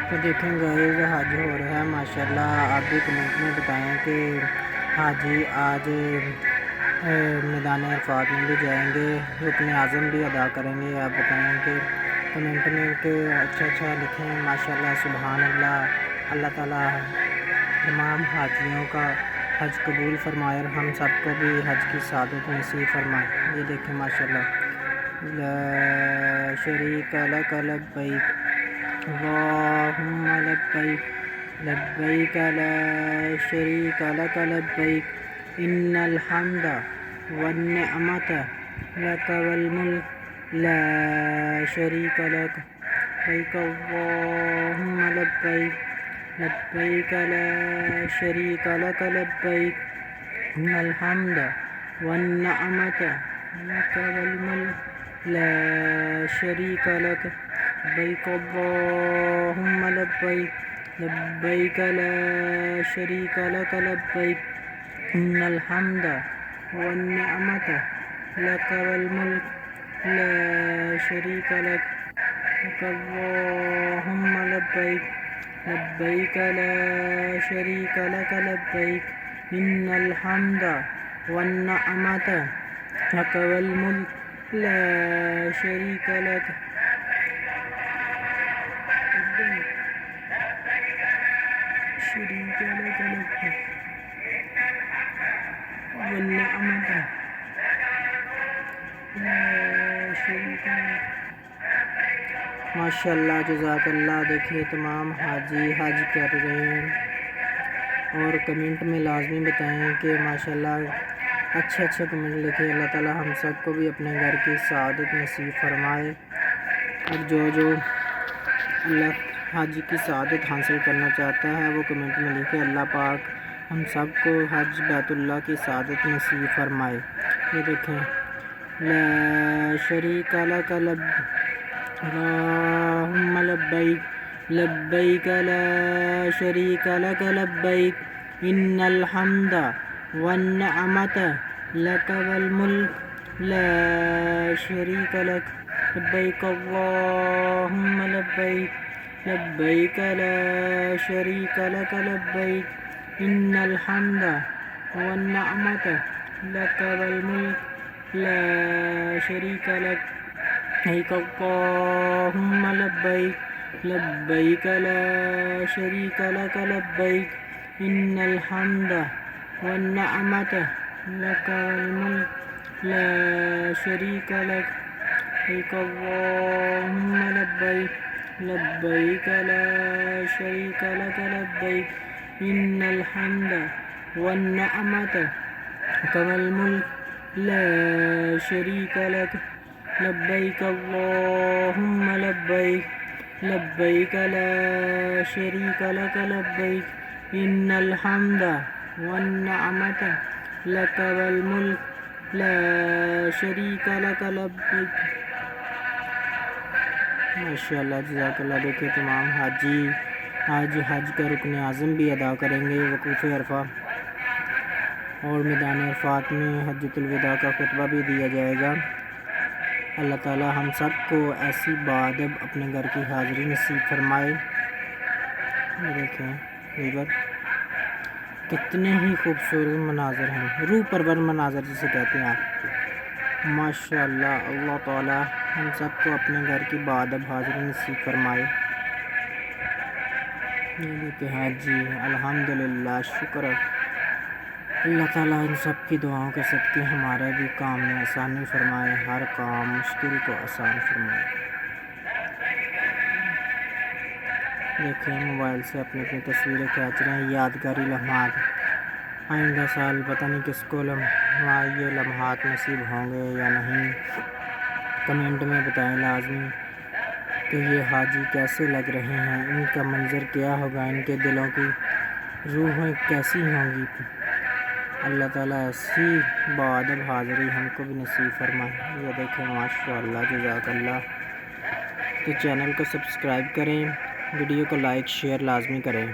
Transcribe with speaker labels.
Speaker 1: تو دیکھیں گائز حج ہو رہا ہے ماشاءاللہ. آپ بھی کمنٹ میں بتائیں کہ حاجی آج میدان عرفات میں بھی جائیں گے, رکن اعظم بھی ادا کریں گے. آپ بتائیں کہ کمنٹ میں کہ اچھا لکھیں. ماشاءاللہ سبحان اللہ. اللہ تعالیٰ تمام حاجیوں کا حج قبول فرمائے اور ہم سب کو بھی حج کی سعادت نصیب فرمائے. یہ دیکھیں ماشاءاللہ. لا شریک لک لبیک اللہم لبیک لبیک لا شریک لک لبیک ان الحمد والنعمت لک والملک لا شریک لک لبیک اللہم لبیک لبیک لا شریک لک لبیک ان الحمد والنعمت لک والملک لا شریک لک لبیک اللہم لبیک لبیک لا شریک لک لبیک ان الحمد والنعمت لک والملک لا شریک لک لبیک اللہم لبیک لبیک لا شریک لک لبیک ان الحمد والنعمت لک والملک لا شریک لک شریک لک لبیک والنعمت لا شریک لک. ماشاءاللہ جزاک اللہ. دیکھیے تمام حاجی حج کر رہے ہیں اور کمنٹ میں لازمی بتائیں کہ ماشاءاللہ اچھے کمنٹ لکھیں. اللہ تعالیٰ ہم سب کو بھی اپنے گھر کی سعادت نصیب فرمائے اور جو اللہ حج کی سعادت حاصل کرنا چاہتا ہے وہ کمنٹ میں لکھے. اللہ پاک ہم سب کو حج بیت اللہ کی سعادت نصیب فرمائے. یہ دیکھیں لا شریک لک اللہم لبیک لبیک لا شریک لک لبیک ان الحمد والنعمت لک والملک لا شریک لک لبیک اللہم لبیک لبیک لا شریک لک لبیک ان الحمد والنعمت لک والملک لا شریک لک لبیک اللہم لبیک لبیک لا شریک لک لبیک ان الحمد والنعمت لک والملک لا شریک لک لبیک اللہم لبیک لبیک لا شریک لک لبیک ان الحمد والنعمت لک والملک لا شریک لک لبیک اللہم لبیک لبیک لا شریک لک لبیک ان الحمد والنعمت لک والملک لا شریک لک لبیک. ماشاءاللہ جزاک اللہ. دیکھیں تمام حاجی آج حج کا رکن اعظم بھی ادا کریں گے وقوف عرفہ اور میدان عرفات میں حجۃ الوداع کا خطبہ بھی دیا جائے گا. اللہ تعالیٰ ہم سب کو ایسی بادب اپنے گھر کی حاضری نصیب فرمائے. یہ دیکھیں ویور کتنے ہی خوبصورت مناظر ہیں, روح پرور مناظر جسے کہتے ہیں آپ. ماشاءاللہ اللہ تعالیٰ ہم سب کو اپنے گھر کی بادب حاضری نصیب فرمائے. یہ دیکھیں حاجی الحمدللہ شکر اللہ تعالیٰ ان سب کی دعاؤں کے صدقے ہمارے بھی کام میں آسانی فرمائے, ہر کام مشکل کو آسان فرمائے. دیکھیں موبائل سے اپنی تصویریں کھینچ رہے ہیں, یادگاری لمحات. آئندہ سال پتہ نہیں کس کو یہ لمحات نصیب ہوں گے یا نہیں. کمنٹ میں بتائیں لازمی کہ یہ حاجی کیسے لگ رہے ہیں, ان کا منظر کیا ہوگا, ان کے دلوں کی روحیں کیسی ہوں گی. اللہ تعالیٰ ایسی بادب حاضری ہم کو بھی نصیب فرمائے. یہ دیکھیں ماشاءاللہ جزاک اللہ. تو چینل کو سبسکرائب کریں, ویڈیو کو لائک شیئر لازمی کریں.